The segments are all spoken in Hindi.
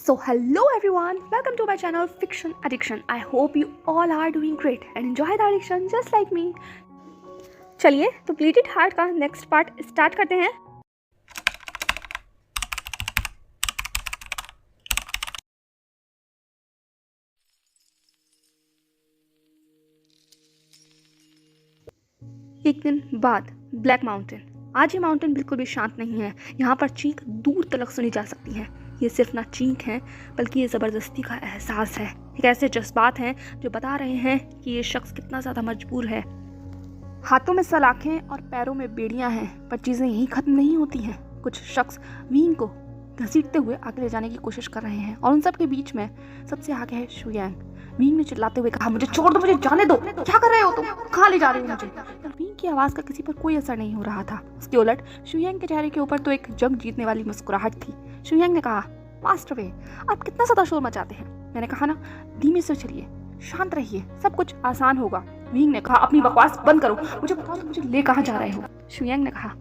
So hello everyone, welcome to my channel Fiction Addiction. I hope you all are doing great and enjoy the addiction just like me. चलिए तो ब्लीडेड हार्ट का नेक्स्ट पार्ट स्टार्ट करते हैं. एक दिन बाद ब्लैक माउंटेन. आज ये माउंटेन बिल्कुल भी शांत नहीं है. यहाँ पर चीख दूर तक सुनी जा सकती है. ये सिर्फ ना चीख है बल्कि ये ज़बरदस्ती का एहसास है. एक ऐसे जज्बात हैं जो बता रहे हैं कि ये शख्स कितना ज़्यादा मजबूर है. हाथों में सलाखें और पैरों में बेड़ियां हैं, पर चीज़ें यहीं ख़त्म नहीं होती हैं. कुछ शख्स वींग को घसीटते हुए आगे ले जाने की कोशिश कर रहे हैं और उन सब के बीच में सबसे आगे है शुयांग. वींग ने चिल्लाते हुए कहा, मुझे छोड़ दो, मुझे जाने दो. क्या कर रहे हो तुम? कहाँ ले जा रहे हो मुझे? पर वींग की आवाज़ का किसी पर कोई असर नहीं हो रहा था. उसके उलट शुयांग के चेहरे के ऊपर तो एक जंग जीतने वाली मुस्कुराहट थी. शुयांग ने कहा, मास्टर वे, आप कितना ज़्यादा शोर मचाते हैं. मैंने कहा ना, धीमे से चलिए, शांत रहिए, सब कुछ आसान होगा. वींग ने कहा, अपनी बकवास बंद करो, मुझे बताओ तुम मुझे ले कहाँ जा रहे हो. शुयांग ने कहा,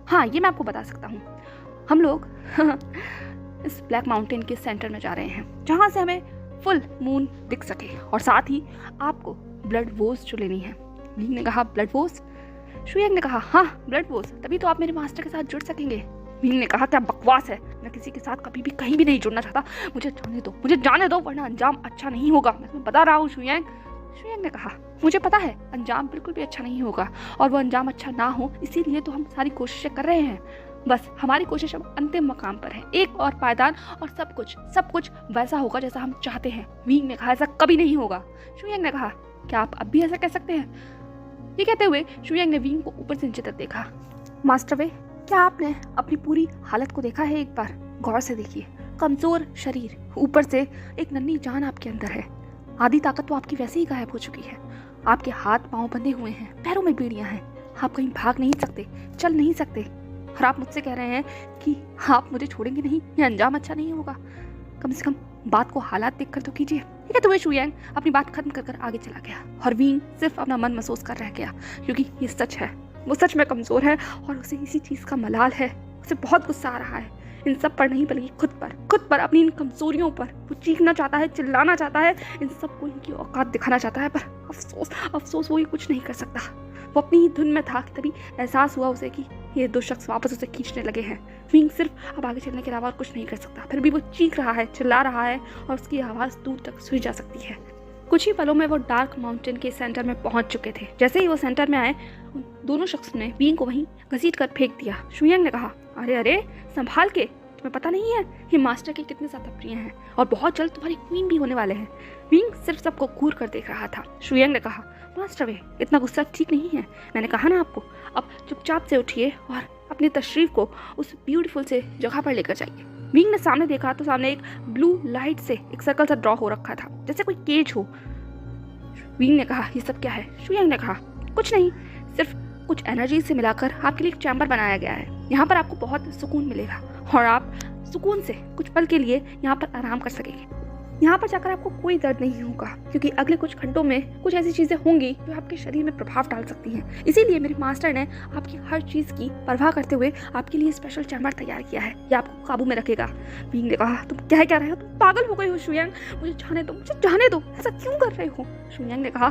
हाँ ये मैं आपको बता सकता हूँ. हम लोग इस ब्लैक माउंटेन के सेंटर में जा रहे हैं जहाँ से हमें फुल मून दिख सके और साथ ही आपको ब्लड वोज जो लेनी है. वींग ने कहा, ब्लड वोज? शुयांग ने कहा, हाँ ब्लड वोज, तभी तो आप मेरे मास्टर के साथ जुड़ सकेंगे. वींग ने कहा, क्या बकवास है, मैं किसी के साथ कभी भी कहीं भी नहीं जुड़ना चाहता. मुझे जाने दो वरना अंजाम अच्छा नहीं होगा. मैं तुम्हें बता रहा हूँ शुयांग. शुयांग ने कहा, मुझे पता है अंजाम बिल्कुल भी अच्छा नहीं होगा और वो अंजाम अच्छा ना हो इसीलिए तो हम सारी कोशिशें कर रहे हैं. बस हमारी कोशिश अब अंतिम मकाम पर है, एक और पायदान और सब कुछ वैसा होगा जैसा हम चाहते हैं. वींग ने कहा, ऐसा कभी नहीं होगा. शुयांग ने कहा, क्या आप अब भी ऐसा कह सकते हैं? ये कहते हुए शुयांग ने वींग को ऊपर से नीचे तक देखा. मास्टर वे, क्या आपने अपनी पूरी हालत को देखा है? एक बार गौर से देखिए. कमजोर शरीर, ऊपर से एक नन्ही जान आपके अंदर है. आधी ताकत तो आपकी वैसे ही गायब हो चुकी है. आपके हाथ पांव बंधे हुए हैं, पैरों में बेड़ियां हैं. आप कहीं भाग नहीं सकते, चल नहीं सकते. और आप मुझसे कह रहे हैं कि आप मुझे छोड़ेंगे नहीं, ये अंजाम अच्छा नहीं होगा. कम से कम बात को हालात देख कर तो कीजिए. ठीक है, तो वे शुयांग अपनी बात खत्म कर आगे चला गया और वींग सिर्फ अपना मन महसूस कर रह गया, क्योंकि ये सच है, वो सच में कमज़ोर है और उसे इसी चीज़ का मलाल है. उसे बहुत गुस्सा आ रहा है, इन सब पर नहीं बल्कि खुद पर, अपनी इन कमज़ोरियों पर. वो चीखना चाहता है, चिल्लाना चाहता है, इन सबको इनकी औकात दिखाना चाहता है, पर अफसोस वो ये कुछ नहीं कर सकता. वो अपनी ही धुन में था कि तभी एहसास हुआ उसे कि ये दो शख्स वापस उसे खींचने लगे हैं. वींग सिर्फ अब आगे चलने के अलावा कुछ नहीं कर सकता. फिर भी वो चीख रहा है, चिल्ला रहा है और उसकी आवाज़ दूर तक सुनी जा सकती है. कुछ ही पलों में वो डार्क माउंटेन के सेंटर में पहुंच चुके थे. जैसे ही वो सेंटर में आए, दोनों शख्स ने वींग को वहीं घसीट कर फेंक दिया. शुयांग ने कहा, अरे संभाल के, तुम्हें पता नहीं है ये मास्टर के कितने ज़्यादा प्रिय हैं और बहुत जल्द तुम्हारी क्वीन भी होने वाले हैं. वींग सिर्फ सबको घूर कर देख रहा था. शुयांग ने कहा, मास्टर वे, इतना गुस्सा ठीक नहीं है. मैंने कहा ना आपको, अब चुपचाप से उठिए और अपनी तशरीफ को उस ब्यूटीफुल से जगह पर लेकर जाइए. वींग ने सामने देखा तो सामने एक ब्लू लाइट से एक सर्कल सा ड्रॉ हो रखा था, जैसे कोई केज हो. वींग ने कहा, ये सब क्या है? शुयांग ने कहा, कुछ नहीं, सिर्फ कुछ एनर्जी से मिलाकर आपके लिए एक चैम्बर बनाया गया है. यहाँ पर आपको बहुत सुकून मिलेगा और आप सुकून से कुछ पल के लिए यहाँ पर आराम कर सकेंगे. यहाँ पर जाकर आपको कोई दर्द नहीं होगा, क्योंकि अगले कुछ घंटों में कुछ ऐसी चीज़ें होंगी जो आपके शरीर में प्रभाव डाल सकती हैं. इसीलिए मेरे मास्टर ने आपकी हर चीज़ की परवाह करते हुए आपके लिए स्पेशल चैम्बर तैयार किया है. ये आपको काबू में रखेगा. वींग ने कहा, तुम क्या रहे हो? तुम पागल हो गए हो शुयांग. मुझे जाने दो, ऐसा क्यों कर रहे हो? शुयांग ने कहा,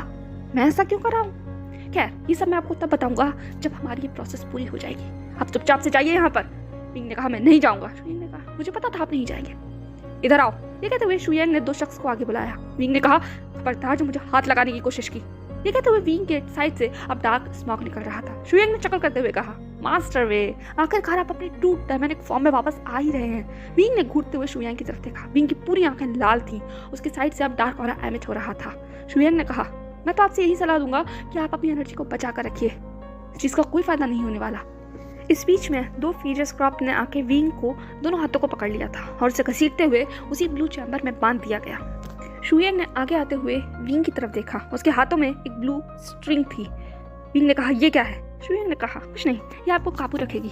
मैं ऐसा क्यों कर रहा हूँ? खैर, ये सब मैं आपको तब बताऊंगा जब हमारी ये प्रोसेस पूरी हो जाएगी. आप चुपचाप से जाइए यहाँ पर. वींग ने कहा, मैं नहीं जाऊँगा. शुयांग ने कहा, मुझे पता था आप नहीं जाएंगे, इधर आओ. ये कहते हुए शुयांग ने दो शख्स को आगे बुलाया. वींग ने कहा, खबरदार जो मुझे हाथ लगाने की कोशिश की. ये कहते हुए वींग के साइड से अब डार्क स्मोक निकल रहा था. शुयांग ने चक्कर करते हुए कहा, मास्टर वे, आखिरकार आप अपनी ट्रू डायनामिक फॉर्म में वापस आ ही रहे हैं. वींग ने घूरते हुए शुयांग की तरफ देखा. वींग की पूरी आंखें लाल थी. उसकी साइड से अब डार्क ऑरा एमिट हो रहा था. शुयांग ने कहा, मैं तो आपसे यही सलाह दूंगा कि आप अपनी एनर्जी को बचा कर रखिए, इस चीज़ का कोई फायदा नहीं होने वाला. इस बीच में दो फीजर्स क्रॉप ने आके वींग को दोनों हाथों को पकड़ लिया था और उसे घसीटते हुए उसी ब्लू चैम्बर में बांध दिया गया. शुयांग ने आगे आते हुए वींग की तरफ देखा. उसके हाथों में एक ब्लू स्ट्रिंग थी. वींग ने कहा, ये क्या है? शुयांग ने कहा, कुछ नहीं, ये आपको काबू रखेगी.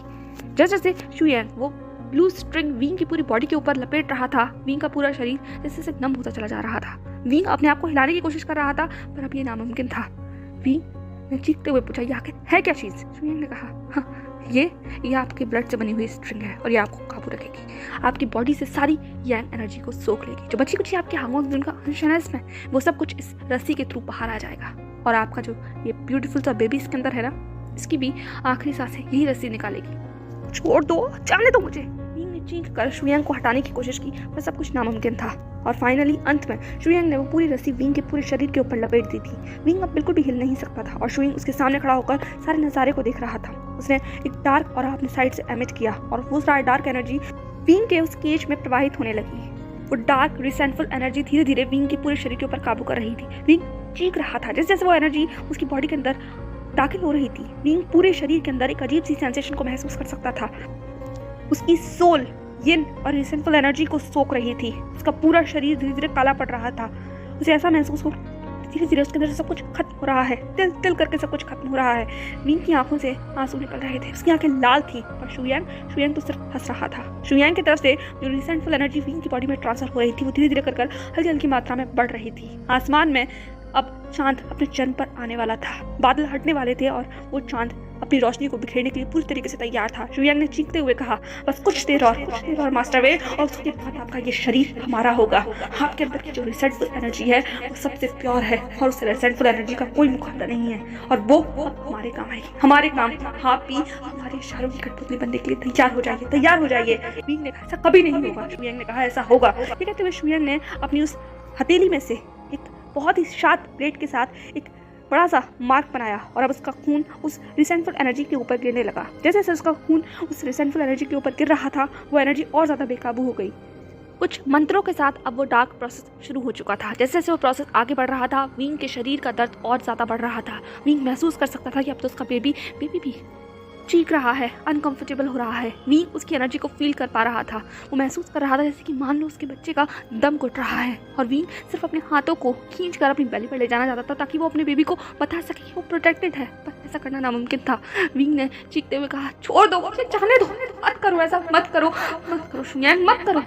जैसे जैसे शुयांग वो ब्लू स्ट्रिंग वींग की पूरी बॉडी के ऊपर लपेट रहा था, वींग का पूरा शरीर जैसे जैसे नम होता चला जा रहा था. वींग अपने आप को हिलाने की कोशिश कर रहा था, पर अब ये नामुमकिन था. वींग ने चीखते हुए पूछा, ये आखिर है क्या चीज़? शुयांग ने कहा, हाँ ये आपके ब्लड से बनी हुई स्ट्रिंग है और ये आपको काबू रखेगी। आपकी बॉडी से सारी यांग एनर्जी को सोख लेगी। जो बची कुछ आपके हार्मोन्स जिनका अंश है इसमें, वो सब कुछ इस रस्सी के थ्रू बाहर आ जाएगा और आपका जो ये ब्यूटीफुल सा बेबी इसके अंदर है ना, इसकी भी आखिरी सांसें यही रस्सी निकालेगी। छोड़ दो, जाने दो मुझे। विंग ने चीख कर शुयांग को हटाने की कोशिश की, पर सब कुछ नामुमकिन था और फाइनली अंत में शुयांग ने वो पूरी रस्सी विंग के पूरे शरीर के ऊपर लपेट दी थी। विंग अब बिल्कुल भी हिल नहीं सकता था और शुयांग उसके सामने खड़ा होकर सारे नज़ारे को देख रहा था। उसने एक डार्क और अपने साइड से एमिट किया और वो सारा डार्क एनर्जी विंग के उस केज में प्रवाहित होने लगी। वो डार्क रिसेंटफुल एनर्जी धीरे धीरे विंग के पूरे शरीर के ऊपर काबू कर रही थी। विंग चीख रहा था जैसे जैसे वो एनर्जी उसकी बॉडी के अंदर दाखिल हो रही थी। विंग पूरे शरीर के अंदर एक अजीब सी सेंसेशन को महसूस कर सकता था। उसकी सोल यिन और रिसेंटफुल एनर्जी को सोख रही थी। उसका पूरा शरीर धीरे धीरे काला पड़ रहा था। उसे ऐसा महसूस हो धीरे धीरे उसके अंदर से सब कुछ खत्म हो रहा है, तिल तिल करके सब कुछ खत्म हो रहा है। विंग की आंखों से आंसू निकल रहे थे, उसकी आंखें लाल थी। पर शुयांग तो सिर्फ हंस रहा था। शुयांग की तरफ से जो रिसेंटफुल एनर्जी विंग की बॉडी में ट्रांसफर हो रही थी, वो धीरे धीरे कर हल्की हल्की मात्रा में बढ़ रही थी। आसमान में अब चांद अपने चंद पर आने वाला था। बादल हटने वाले थे और वो चांद अपनी रोशनी को बिखेरने के लिए पूरी तरीके से तैयार था। शुयांग ने चीखते हुए कहा, बस कुछ देर और मास्टर वे, और उसके बाद आपका ये शरीर हमारा होगा। आपके अंदर की जो रिसेंटफुल एनर्जी है वो सबसे प्योर है और उस रिसेंटफुल एनर्जी का कोई मुकाबला नहीं है और वो हमारे काम आएगी। हमारे काम आप भी हमारे इशारों की कठपुतली बनने के लिए तैयार हो जाइए, तैयार हो जाइए। विंग ने कहा, ऐसा कभी नहीं होगा। शुयांग ने कहा, ऐसा होगा। ये कहते हुए शुयांग ने अपनी उस हथेली में से एक बहुत ही शार्प ब्लेड के साथ एक बड़ा सा मार्क बनाया और अब उसका खून उस रिसेंटफुल एनर्जी के ऊपर गिरने लगा। जैसे जैसे उसका खून उस रिसेंटफुल एनर्जी के ऊपर गिर रहा था, वो एनर्जी और ज़्यादा बेकाबू हो गई। कुछ मंत्रों के साथ अब वो डार्क प्रोसेस शुरू हो चुका था। जैसे जैसे वो प्रोसेस आगे बढ़ रहा था, विंग के शरीर का दर्द और ज़्यादा बढ़ रहा था। विंग महसूस कर सकता था कि अब तो उसका बेबी भी चीख रहा है, अनकंफर्टेबल हो रहा है। विंग उसकी एनर्जी को फील कर पा रहा था। वो महसूस कर रहा था जैसे कि मान लो उसके बच्चे का दम घुट रहा है और विंग सिर्फ अपने हाथों को खींचकर अपनी बेली पर ले जाना चाहता था ताकि वो अपने बेबी को बता सके कि वो प्रोटेक्टेड है, पर ऐसा करना नामुमकिन था। विंग ने चीखते हुए कहा, छोड़ दो मुझे, जाने दो, मत करो ऐसा, मत करो शुयांग, मत करो।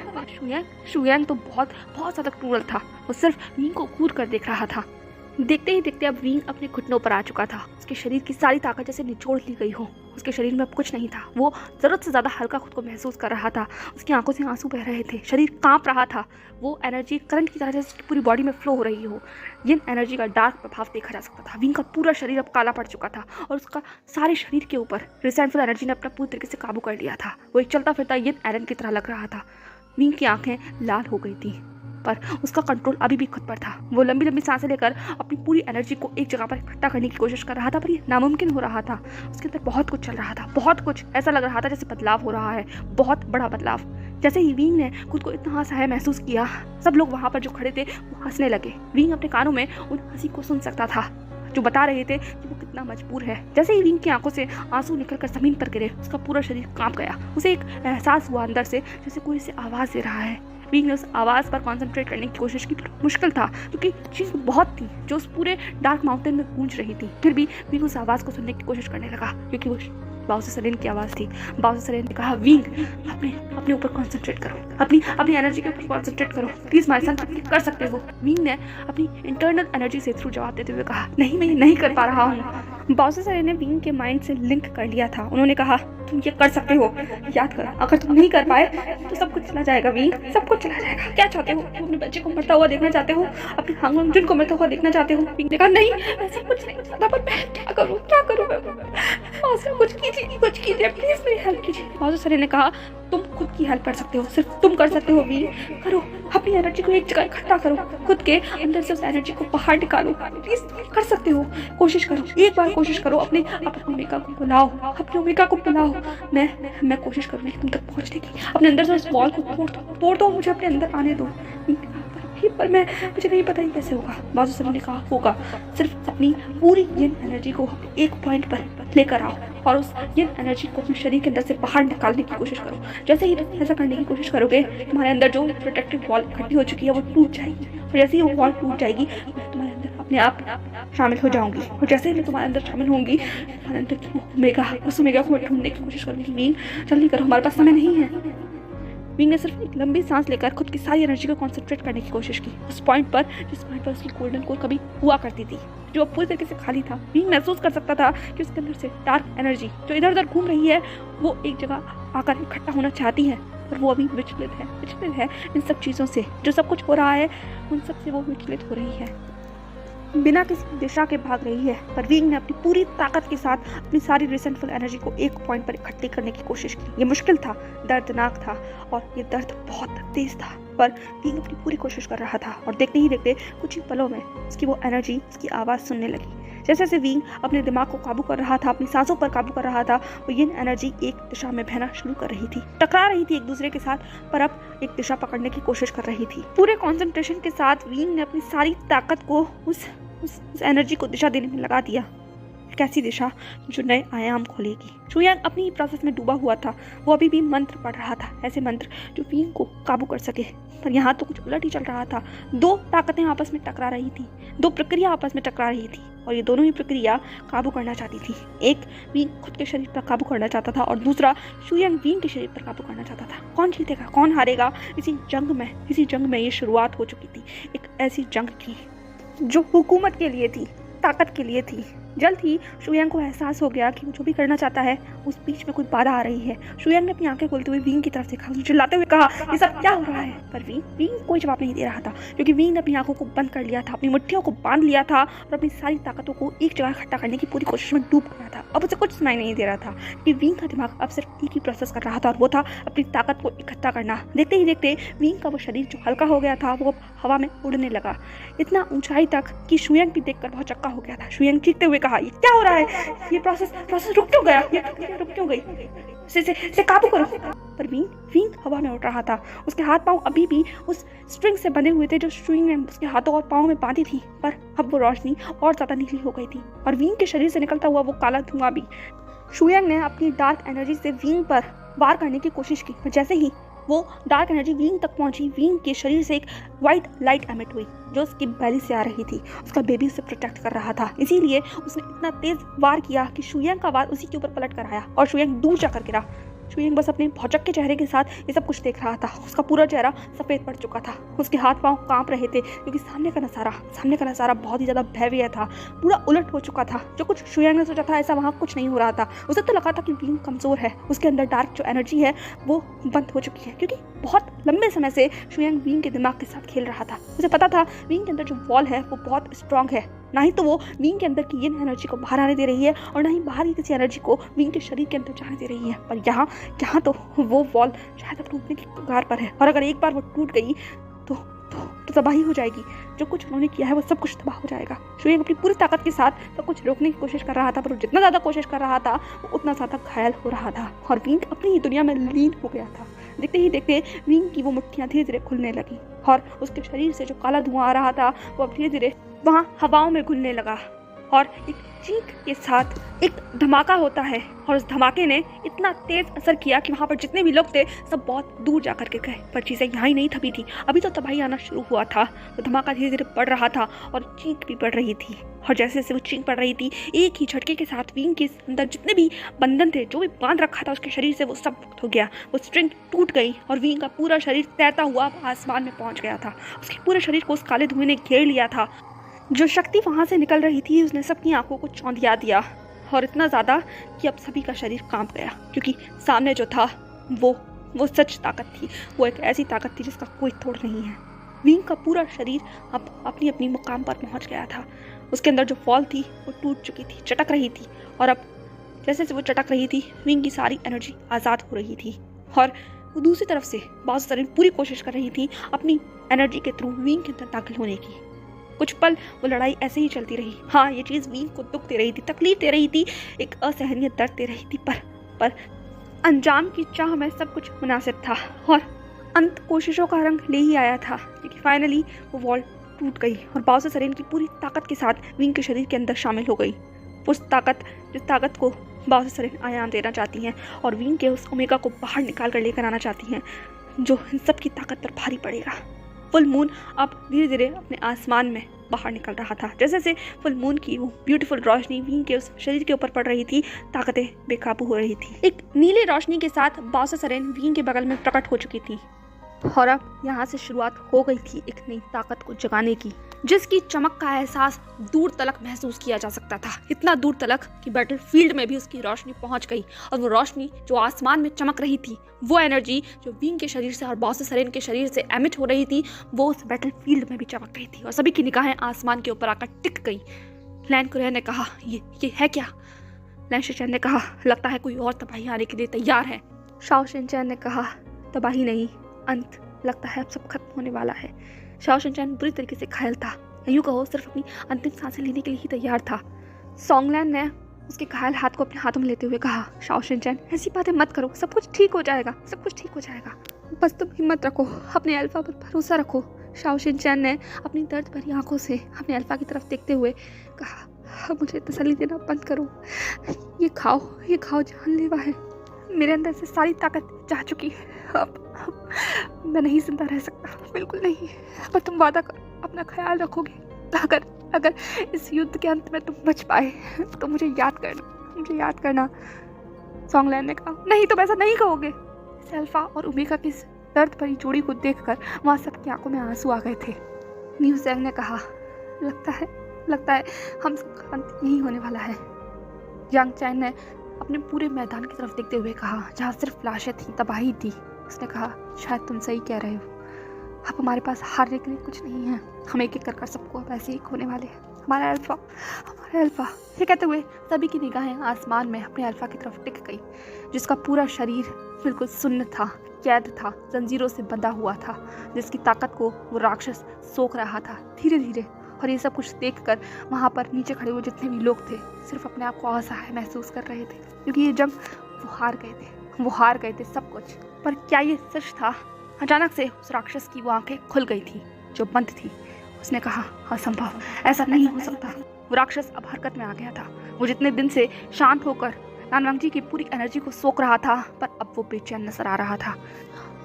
शुयांग तो बहुत ज़्यादा क्रूरल था। वो सिर्फ विंग को घूर कर देख रहा था। देखते ही देखते अब विंग अपने घुटनों पर आ चुका था। उसके शरीर की सारी ताकत जैसे निचोड़ ली गई हो। उसके शरीर में अब कुछ नहीं था। वो ज़रूरत से ज़्यादा हल्का खुद को महसूस कर रहा था। उसकी आंखों से आंसू बह रहे थे, शरीर कांप रहा था। वो एनर्जी करंट की तरह जैसे उसकी पूरी बॉडी में फ्लो हो रही हो। ये एनर्जी का डार्क प्रभाव देखा जा सकता था। विंग का पूरा शरीर अब काला पड़ चुका था और उसका सारे शरीर के ऊपर रिसेंटफुल एनर्जी ने अपना पूरी तरीके से काबू कर लिया था। वो एक चलता फिरता ये एरन की तरह लग रहा था। विंग की आंखें लाल हो गई थी, पर उसका कंट्रोल अभी भी खुद पर था। वो लंबी लंबी सांसें लेकर अपनी पूरी एनर्जी को एक जगह पर इकट्ठा करने की कोशिश कर रहा था, पर ये नामुमकिन हो रहा था। उसके अंदर बहुत कुछ चल रहा था, बहुत कुछ ऐसा लग रहा था जैसे बदलाव हो रहा है, बहुत बड़ा बदलाव। जैसे ही विंग ने खुद को इतना असहाय महसूस किया, सब लोग वहाँ पर जो खड़े थे वो हंसने लगे। विंग अपने कानों में उन हंसी को सुन सकता था जो बता रहे थे कि वो कितना मजबूर है। जैसे ही विंग की आंखों से आंसू निकलकर जमीन पर गिरे, उसका पूरा शरीर कांप गया। उसे एक एहसास हुआ अंदर से जैसे कोई उसे आवाज़ दे रहा है। विंग ने उस आवाज़ पर कंसंट्रेट करने की कोशिश की, मुश्किल था क्योंकि चीज़ बहुत थी जो उस पूरे डार्क माउंटेन में गूंज रही थी। फिर भी विंग उस आवाज़ को सुनने की कोशिश करने लगा क्योंकि वो बाउसे सरेन की आवाज़ थी। बाउसे सरेन ने कहा, विंग अपने ऊपर कंसंट्रेट करो, अपनी एनर्जी के ऊपर कंसंट्रेट करो, प्लीज़ माय सन, तुम कर सकते हो। विंग ने अपनी इंटरनल एनर्जी से थ्रू जवाब देते हुए कहा, नहीं, मैं नहीं कर पा रहा हूँ। बाउसे सरेन ने विंग के माइंड से लिंक कर लिया था। उन्होंने कहा, तुम ये कर सकते हो, याद करो, अगर तुम नहीं कर पाए तो सब कुछ चला जाएगा विंग, सब कुछ चला जाएगा। क्या चाहते हो? तुम अपने बच्चे को मरता हुआ देखना चाहते हो? अपने हांगमंजन को मरता हुआ देखना चाहते हो? विंग ने कहा, नहीं, मैं सब कुछ नहीं चाहता, पर मैं क्या करूँ कुछ कीजिए प्लीज, मेरी हेल्प कीजिए। बाउसे सरेन ने कहा, तुम खुद की हेल्प कर सकते हो, सिर्फ तुम कर सकते हो विंग। करो, अपनी एनर्जी को एक जगह इकट्ठा करो, खुद के अंदर से उस एनर्जी को बाहर निकालो, प्लीज कर सकते हो, कोशिश करो, एक बार कोशिश करो, अपने ओमेगा को बुलाओ, अपने ओमेगा को बुलाओ। मैं कोशिश करूँगी तुम तक पहुँचने की, अपने अंदर से उस वॉल को तोड़ दो, मुझे अपने अंदर आने दो। पर मुझे नहीं पता ही कैसे होगा। बाउसे सरेन ने कहा, होगा, सिर्फ अपनी पूरी यिन एनर्जी को एक पॉइंट पर लेकर आओ और उस यिन एनर्जी को अपने शरीर के अंदर से बाहर निकालने की कोशिश करो। जैसे ही तुम ऐसा करने की कोशिश करोगे, तुम्हारे अंदर जो प्रोटेक्टिव वॉल इकट्ठी हो चुकी है वो टूट जाएगी और जैसे ही वो वॉल टूट जाएगी, मैं तुम्हारे अंदर अपने आप शामिल हो जाऊंगी और जैसे ही मैं तुम्हारे अंदर शामिल होंगी, तुम्हारे अंदर उस ओमेगा को ढूंढने की कोशिश करूंगी। विंग, जल्दी करो, हमारे पास समय नहीं है। विंग ने सिर्फ एक लंबी सांस लेकर खुद की सारी एनर्जी को कॉन्सेंट्रेट करने की कोशिश की उस पॉइंट पर जिस पॉइंट पर उसकी गोल्डन कोर कभी हुआ करती थी, जो अब पूरी तरीके से खाली था। विंग महसूस कर सकता था कि उसके अंदर से डार्क एनर्जी जो इधर उधर घूम रही है वो एक जगह आकर इकट्ठा होना चाहती है, पर वो अभी विचलित है इन सब चीज़ों से। जो सब कुछ हो रहा है उन सब से वो विचलित हो रही है, बिना किसी दिशा के भाग रही है। पर विंग ने अपनी पूरी ताकत के साथ अपनी सारी रिसेंटफुल एनर्जी को एक पॉइंट पर इकट्ठी करने की कोशिश की। ये मुश्किल था, दर्दनाक था और ये दर्द बहुत तेज था, पर विंग अपनी पूरी कोशिश कर रहा था और देखते ही देखते कुछ ही पलों में उसकी वो एनर्जी, उसकी आवाज़ सुनने लगी। जैसे जैसे विंग अपने दिमाग को काबू कर रहा था, अपनी सांसों पर काबू कर रहा था, वो ये एनर्जी एक दिशा में बहना शुरू कर रही थी, टकरा रही थी एक दूसरे के साथ, पर अब एक दिशा पकड़ने की कोशिश कर रही थी। पूरे कंसंट्रेशन के साथ विंग ने अपनी सारी ताकत को उस एनर्जी को दिशा देने में लगा दिया। एक ऐसी दिशा जो नए आयाम खोलेगी। शुयांग अपनी ही प्रोसेस में डूबा हुआ था। वो अभी भी मंत्र पढ़ रहा था, ऐसे मंत्र जो विंग को काबू कर सके, पर यहाँ तो कुछ उलट ही चल रहा था। दो ताकतें आपस में टकरा रही थी, दो प्रक्रिया आपस में टकरा रही थी और ये दोनों ही प्रक्रिया काबू करना चाहती थी। एक विंग खुद के शरीर पर काबू करना चाहता था और दूसरा शुयांग विंग के शरीर पर काबू करना चाहता था। कौन जीतेगा, कौन हारेगा, इसी जंग में ये शुरुआत हो चुकी थी। एक ऐसी जंग की जो हुकूमत के लिए थी, ताकत के लिए थी। जल्द ही शुयांग को एहसास हो गया कि वो जो भी करना चाहता है उस बीच में कोई बाधा आ रही है। शुयांग ने अपनी आंखें खोलते हुए विंग की तरफ देखा, चिल्लाते हुए कहा, ये सब क्या हो रहा है? पर विंग कोई जवाब नहीं दे रहा था, क्योंकि विंग ने अपनी आंखों को बंद कर लिया था, अपनी मुट्ठियों को बांध लिया था और अपनी सारी ताकतों को एक जगह इकट्ठा करने की पूरी कोशिश में डूब गया था। अब उसे कुछ सुनाई नहीं दे रहा था कि विंग का दिमाग अब सिर्फ एक ही प्रोसेस कर रहा था और वो था अपनी ताकत को इकट्ठा करना। देखते ही देखते विंग का वो शरीर जो हल्का हो गया था वो हवा में उड़ने लगा, इतना ऊंचाई तक कि शुयांग भी देखकर बहुत चक्का हो गया था। शुयांग चीखते हुए कहा, ये क्या हो रहा है? ये प्रोसेस रुक क्यों गया? ये रुक क्यों गई? से काबू करो। पर विंग हवा में उड़ रहा था। उसके हाथ पांव अभी भी उस स्ट्रिंग से बंधे हुए थे जो शुयांग ने उसके हाथों और पांव में बांधी थी, पर अब वो रोशनी और ज्यादा नीली हो गई थी और विंग के शरीर से निकलता हुआ वो काला धुआं भी। शुयांग ने अपनी डार्क एनर्जी से विंग पर वार करने की कोशिश की, पर जैसे ही वो डार्क एनर्जी विंग तक पहुंची, विंग के शरीर से एक वाइट लाइट एमिट हुई जो उसकी बेली से आ रही थी। उसका बेबी उसे प्रोटेक्ट कर रहा था, इसीलिए उसने इतना तेज वार किया कि शुयांग का वार उसी के ऊपर पलट कर आया और शुयांग दूर जाकर गिरा। शुयांग बस अपने भौचक के चेहरे के साथ ये सब कुछ देख रहा था। उसका पूरा चेहरा सफ़ेद पड़ चुका था, उसके हाथ पांव कांप रहे थे, क्योंकि सामने का नज़ारा बहुत ही ज़्यादा भयावह था, पूरा उलट हो चुका था। जो कुछ शुयांग ने सोचा था ऐसा वहाँ कुछ नहीं हो रहा था। उसे तो लगा था कि विंग कमज़ोर है, उसके अंदर डार्क जो एनर्जी है वो बंद हो चुकी है, क्योंकि बहुत लंबे समय से शुयांग विंग के दिमाग के साथ खेल रहा था। उसे पता था विंग के अंदर जो वॉल है वो बहुत स्ट्रांग है, ना ही तो वो विंग के अंदर की yin एनर्जी को बाहर आने दे रही है और ना ही बाहर की किसी एनर्जी को विंग के शरीर के अंदर जाने दे रही है। पर यहाँ तो वो वॉल शायद अब टूटने की कगार पर है और अगर एक बार वो टूट गई तो तबाही हो जाएगी। जो कुछ उन्होंने किया है वो सब कुछ तबाह हो जाएगा। शुयांग अपनी पूरी ताकत के साथ सब कुछ रोकने की कोशिश कर रहा था, पर वो जितना ज़्यादा कोशिश कर रहा था वो उतना ज़्यादा घायल हो रहा था और विंग अपनी ही दुनिया में लीन हो गया था। देखते ही देखते विंग की वो मुट्ठियाँ धीरे धीरे खुलने लगी और उसके शरीर से जो काला धुआं आ रहा था वो अब धीरे धीरे वहाँ हवाओं में घुलने लगा और एक चीख के साथ एक धमाका होता है और उस धमाके ने इतना तेज असर किया कि वहाँ पर जितने भी लोग थे सब बहुत दूर जाकर के गए। पर चीज़ें यहाँ ही नहीं थमी थी, अभी तो तबाही आना शुरू हुआ था। तो धमाका धीरे धीरे बढ़ रहा था और चीख भी बढ़ रही थी और जैसे जैसे वो चीख बढ़ रही थी एक ही झटके के साथ विंग के अंदर जितने भी बंधन थे, जो भी बांध रखा था उसके शरीर से, वो सब मुक्त हो गया। वो स्ट्रिंग टूट गई और विंग का पूरा शरीर तैरता हुआ आसमान में पहुँच गया था। उसके पूरे शरीर को उस काले धुएं ने घेर लिया था। जो शक्ति वहाँ से निकल रही थी उसने सबकी आंखों को चौंधिया दिया और इतना ज़्यादा कि अब सभी का शरीर कांप गया, क्योंकि सामने जो था वो सच ताकत थी। वो एक ऐसी ताकत थी जिसका कोई तोड़ नहीं है। विंग का पूरा शरीर अब अपनी अपनी मुकाम पर पहुँच गया था। उसके अंदर जो वॉल थी वो टूट चुकी थी, चटक रही थी और अब जैसे जैसे वो चटक रही थी विंग की सारी एनर्जी आज़ाद हो रही थी और वो दूसरी तरफ से बाज़ पूरी कोशिश कर रही थी अपनी एनर्जी के थ्रू विंग के अंदर दाखिल होने की। कुछ पल वो लड़ाई ऐसे ही चलती रही। हाँ, ये चीज़ विंग को दुख दे रही थी, तकलीफ दे रही थी, एक असहनीय दर्द दे रही थी, पर अंजाम की चाह में सब कुछ मुनासिब था और अंत कोशिशों का रंग ले ही आया था, क्योंकि फाइनली वो वॉल टूट गई और बाउसर सरेन की पूरी ताकत के साथ विंग के शरीर के अंदर शामिल हो गई। जिस ताकत को बाउसर सरेन आयाम देना चाहती हैं और विंग के उस ओमेगा को बाहर निकाल कर लेकर आना चाहती हैं, जो इन सब की ताकत पर भारी पड़ेगा। फुल मून अब धीरे धीरे अपने आसमान में बाहर निकल रहा था। जैसे जैसे फुल मून की वो ब्यूटीफुल रोशनी विंग के उस शरीर के ऊपर पड़ रही थी, ताकतें बेकाबू हो रही थी। एक नीली रोशनी के साथ बाउंसर सरेन विंग के बगल में प्रकट हो चुकी थी और अब यहाँ से शुरुआत हो गई थी एक नई ताकत को जगाने की, जिसकी चमक का एहसास दूर तलक महसूस किया जा सकता था। इतना दूर तलक कि बैटलफील्ड में भी उसकी रोशनी पहुंच गई और वो रोशनी जो आसमान में चमक रही थी, वो एनर्जी जो विंग के शरीर से और बाउंसर सरेन के शरीर से एमिट हो रही थी, वो उस बैटलफील्ड में भी चमक रही थी और सभी की निगाहें आसमान के ऊपर आकर टिक गई। लैन कुरैन ने कहा, ये है क्या? लैन शिनचैन ने कहा, लगता है कोई और तबाही आने के लिए तैयार है। शाओ शिनचैन ने कहा, तबाही नहीं, अंत। लगता है अब सब खत्म होने वाला है। शाओ शिनचैन बुरी तरीके से घायल था, यूँ कहो सिर्फ अपनी अंतिम सांसें लेने के लिए ही तैयार था। सोंगलैन ने उसके घायल हाथ को अपने हाथों में लेते हुए कहा, शाओ शिनचैन ऐसी बातें मत करो, सब कुछ ठीक हो जाएगा, सब कुछ ठीक हो जाएगा। बस तुम हिम्मत रखो, अपने अल्फा पर भरोसा रखो। शाओ शिनचैन ने अपनी दर्द भरी आंखों से अपने अल्फा की तरफ देखते हुए कहा, मुझे तसल्ली देना बंद करो, ये खाओ जानलेवा है। मेरे अंदर से सारी ताकत जा चुकी है, अब मैं नहीं जिंदा रह सकता, बिल्कुल नहीं। पर तुम वादा करो, अपना ख्याल रखोगे। अगर इस युद्ध के अंत में तुम बच पाए तो मुझे याद करना। सोंगलैन ने कहा, नहीं तुम ऐसा नहीं कहोगे। अल्फा और ओमेगा की दर्द भरी जोड़ी को देखकर वहाँ सबकी आंखों में आंसू आ गए थे। न्यू ज़ेंग ने कहा, लगता है हम सबका अंत यही होने वाला है। यांग चैन ने अपने पूरे मैदान की तरफ देखते हुए कहा, जहाँ सिर्फ लाशें थी, तबाही थी। उसने कहा, शायद तुम सही कह रहे हो, अब हमारे पास हारने के लिए कुछ नहीं है, हम एक एक कर सबको अब ऐसे ही खोने वाले हैं। हमारा अल्फा। ये कहते हुए सभी की निगाहें आसमान में अपने अल्फा की तरफ टिक गई, जिसका पूरा शरीर बिल्कुल सुन्न था, कैद था, जंजीरों से बंधा हुआ था, जिसकी ताकत को वो राक्षस सोख रहा था धीरे धीरे। और ये सब कुछ देखकर वहाँ पर नीचे खड़े हुए जितने भी लोग थे सिर्फ अपने आप को असहाय महसूस कर रहे थे, क्योंकि ये जंग वो हार गए थे सब कुछ। पर क्या ये सच था? अचानक से उस राक्षस की वो आंखें खुल गई थी जो बंद थी। उसने कहा, असंभव, ऐसा नहीं हो सकता। वो राक्षस अब हरकत में आ गया था। वो जितने दिन से शांत होकर नानवांगजी की पूरी एनर्जी को सोख रहा था, पर अब वो बेचैन नजर आ रहा था।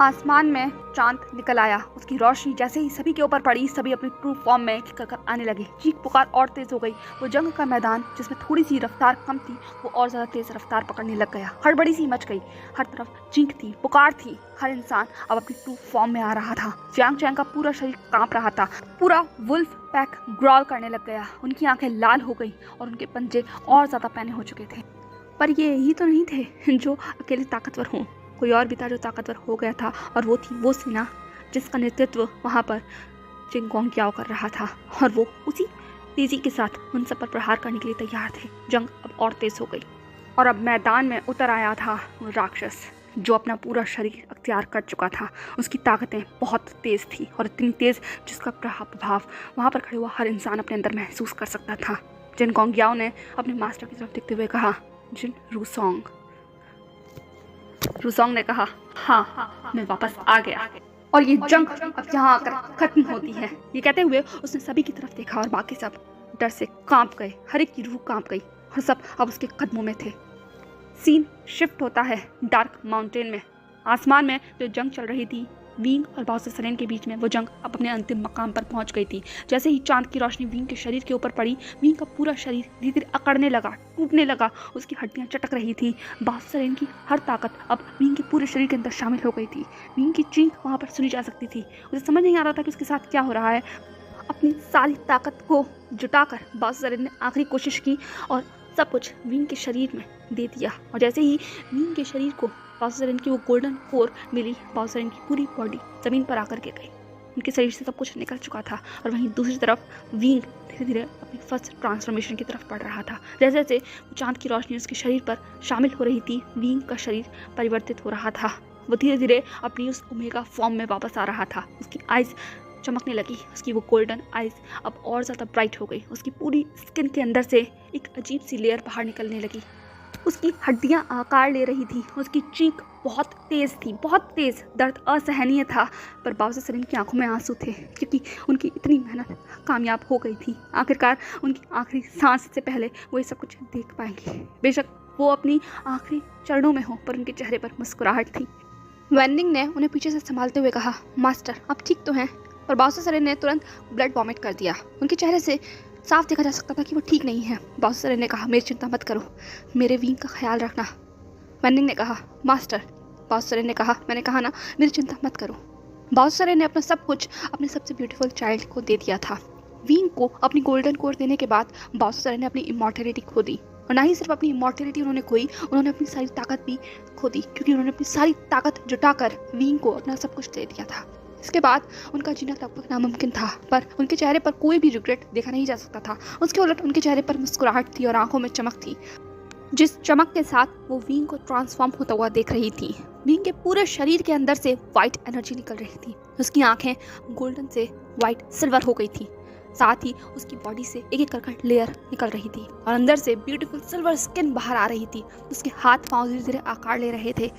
आसमान में चांद निकल आया, उसकी रोशनी जैसे ही सभी के ऊपर पड़ी, सभी अपनी ट्रू फॉर्म में कर आने लगे। चीख पुकार और तेज हो गई। वो जंग का मैदान जिसमें थोड़ी सी रफ्तार कम थी, वो और ज्यादा तेज रफ्तार पकड़ने लग गया। हड़बड़ी सी मच गई, हर तरफ चीख थी, पुकार थी। हर इंसान अब अपनी ट्रू फॉर्म में आ रहा था। यांग चैन का पूरा शरीर कांप रहा था, पूरा वुल्फ पैक ग्रॉल करने लग गया। उनकी आंखें लाल हो गई और उनके पंजे और ज्यादा पैने हो चुके थे। पर ये ही तो नहीं थे जो अकेले ताकतवर हों, कोई और भी था जो ताकतवर हो गया था, और वो थी वो सेना जिसका नेतृत्व वहाँ पर चिंग गोंगक्याओ कर रहा था, और वो उसी तेजी के साथ उन सब पर प्रहार करने के लिए तैयार थे। जंग अब और तेज हो गई और अब मैदान में उतर आया था वो राक्षस जो अपना पूरा शरीर अख्तियार कर चुका था। उसकी ताकतें बहुत तेज थी और इतनी तेज जिसका प्रभाव वहाँ पर खड़े हुआ हर इंसान अपने अंदर महसूस कर सकता था। जिन गोंगक्याओ ने अपने मास्टर की तरफ देखते हुए कहा, जिन रूसोंग ने कहा, हाँ, मैं वापस आ गया और ये जंग अब यहाँ आकर खत्म होती है। ये कहते हुए उसने सभी की तरफ देखा और बाकी सब डर से कांप गए। हर एक की रूह कांप गई और सब अब उसके कदमों में थे। सीन शिफ्ट होता है डार्क माउंटेन में। आसमान में जो जंग चल रही थी विंग और बाउंसर सरेन के बीच में, वो जंग अब अपने अंतिम मकाम पर पहुंच गई थी। जैसे ही चांद की रोशनी विंग के शरीर के ऊपर पड़ी, विंग का पूरा शरीर धीरे धीरे अकड़ने लगा, टूटने लगा। उसकी हड्डियां चटक रही थी। बाउंसर सरेन की हर ताकत अब विंग के पूरे शरीर के अंदर शामिल हो गई थी। विंग की चीख वहाँ पर सुनी जा सकती थी। उसे समझ नहीं आ रहा था कि उसके साथ क्या हो रहा है। अपनी सारी ताकत को जुटाकर बाउंसर सरेन ने आखिरी कोशिश की और सब कुछ विंग के शरीर में दे दिया। और जैसे ही विंग के शरीर को बाउंसर सरेन की वो गोल्डन कोर मिली, बाउंसर सरेन की पूरी बॉडी ज़मीन पर आकर के गई। उनके शरीर से सब कुछ निकल चुका था और वहीं दूसरी तरफ विंग धीरे धीरे अपनी फर्स्ट ट्रांसफॉर्मेशन की तरफ बढ़ रहा था। जैसे जैसे चांद की रोशनी उसके शरीर पर शामिल हो रही थी, विंग का शरीर परिवर्तित हो रहा था। वो धीरे धीरे अपनी उस ओमेगा फॉर्म में वापस आ रहा था। उसकी आइज़ चमकने लगी, उसकी वो गोल्डन आइज़ अब और ज़्यादा ब्राइट हो गई। उसकी पूरी स्किन के अंदर से एक अजीब सी लेयर बाहर निकलने लगी। उसकी हड्डियां आकार ले रही थी। उसकी चीख बहुत तेज़ थी, बहुत तेज़। दर्द असहनीय था, पर बाउंसर सरेन की आंखों में आंसू थे, क्योंकि उनकी इतनी मेहनत कामयाब हो गई थी। आखिरकार उनकी आखिरी सांस से पहले वो ये सब कुछ देख पाएंगी। बेशक वो अपनी आखिरी चरणों में हो, पर उनके चेहरे पर मुस्कुराहट थी। वेननिंग ने उन्हें पीछे से संभालते हुए कहा, मास्टर आप ठीक तो हैं? और बाउंसर ने तुरंत ब्लड वॉमिट कर दिया। उनके चेहरे से साफ देखा जा सकता था कि वो ठीक नहीं है। बाउंसर ने कहा, मेरी चिंता मत करो, मेरे विंग का ख्याल रखना। वेनिंग ने कहा, मास्टर। बाउंसर ने कहा, मैंने कहा ना, मेरी चिंता मत करो। बाउंसर ने अपना सब कुछ अपने सबसे ब्यूटीफुल चाइल्ड को दे दिया था। विंग को अपनी गोल्डन कोर देने के बाद बाउंसर ने अपनी इमॉर्टलिटी खो दी। और ना ही सिर्फ अपनी इमॉर्टलिटी उन्होंने खोई, उन्होंने अपनी सारी ताकत भी खो दी, क्योंकि उन्होंने अपनी सारी ताकत जुटाकर विंग को अपना सब कुछ दे दिया था। इसके बाद उनका जीना लगभग नामुमकिन था, पर उनके चेहरे पर कोई भी रिग्रेट देखा नहीं जा सकता था। उसके उलट उनके चेहरे पर मुस्कुराहट थी और आंखों में चमक थी, जिस चमक के साथ वो विंग को ट्रांसफॉर्म होता हुआ देख रही थी। विंग के पूरे शरीर के अंदर से वाइट एनर्जी निकल रही थी। उसकी आंखें गोल्डन से वाइट सिल्वर हो गई थी। साथ ही उसकी बॉडी से एक एक कर लेयर निकल रही थी और अंदर से ब्यूटीफुल सिल्वर स्किन बाहर आ रही थी। उसके हाथ पांव धीरे धीरे आकार ले रहे थे,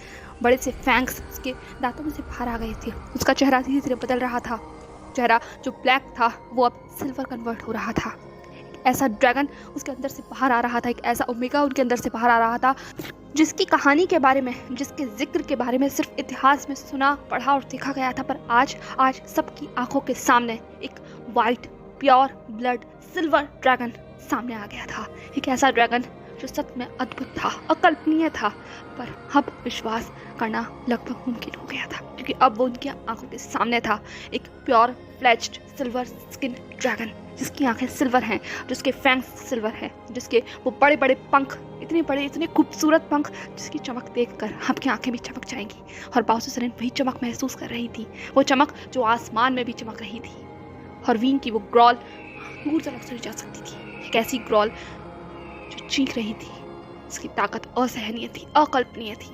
बड़े से फैंक्स उसके दांतों में से बाहर आ गए थे। उसका चेहरा धीरे धीरे बदल रहा था। चेहरा जो ब्लैक था वो अब सिल्वर कन्वर्ट हो रहा था। ऐसा ड्रैगन उसके अंदर से बाहर आ रहा था, एक ऐसा ओमेगा उनके अंदर से बाहर आ रहा था जिसकी कहानी के बारे में, जिसके जिक्र के बारे में सिर्फ इतिहास में सुना, पढ़ा और देखा गया था। पर आज सबकी आंखों के सामने एक white pure blood silver dragon सामने आ गया था। एक ऐसा ड्रैगन जो सच में अद्भुत था, अकल्पनीय था, पर अब विश्वास करना लगभग मुमकिन हो गया था, क्योंकि अब वो उनकी आंखों के सामने था। एक pure fledged silver skin dragon, जिसकी आंखें सिल्वर हैं, जिसके फैंक्स सिल्वर हैं, जिसके वो बड़े बड़े पंख, इतने बड़े, इतने खूबसूरत पंख, जिसकी चमक देखकर आपकी आंखें भी चमक जाएंगी। और बाउंसर वही चमक महसूस कर रही थी, वो चमक जो आसमान में भी चमक रही थी। और विंग की वो ग्रॉल दूर तक सुनी जा सकती थी, एक ऐसी ग्रॉल जो चीख रही थी, जिसकी ताकत असहनीय थी, अकल्पनीय थी।